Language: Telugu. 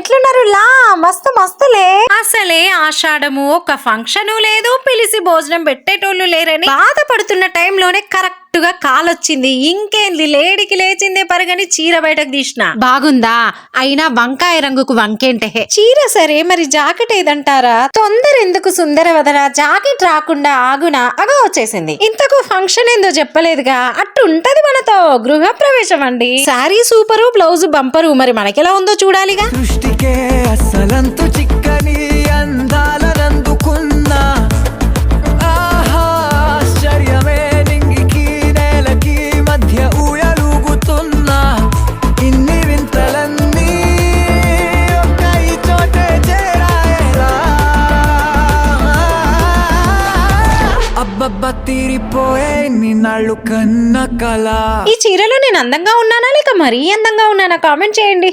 ఎట్లున్నారు లా మస్తు మస్తులే. అసలే ఆషాఢము ఒక ఫంక్షన్ లేదు, పిలిసి భోజనం పెట్టేటోళ్ళు లేరని బాధపడుతున్న టైంలోనే కరెక్ట్ గా కాలొచ్చింది. ఇంకేంది లేడికి లేచిందే పరగని చీర బయటకు తీసిన. బాగుందా? అయినా వంకాయ రంగుకు వంకేంటే చీర సరే, మరి జాకెట్ ఏదంటారా? తొందర ఎందుకు సుందర వదరా, జాకెట్ రాకుండా ఆగునా అగా వచ్చేసింది. ఇంతకు ఫంక్షన్ ఏందో చెప్పలేదుగా, అట్టు ఉంటది మనతో. గృహ ప్రవేశం అండి. Sari super, blouse bumper. మరి మనకెలా ఉందో చూడాలిగా. దృష్టికే అసలంతు చిక్కని అందాలనందుకున్నా, ఆహా ఆశ్చర్యమే నింగికి నేలకి మధ్య ఊయలుగుతున్నా. ఇన్ని వింతలన్నీ ఒక్క ఈ చోటే చేరాయేలా. అబ్బబ్బ తీరిపోయే నిన్నాళ్ళు కన్న కళ. ఈ చీరలో నేను అందంగా ఉన్నానా లేక మరీ అందంగా ఉన్నానా? కామెంట్ చేయండి.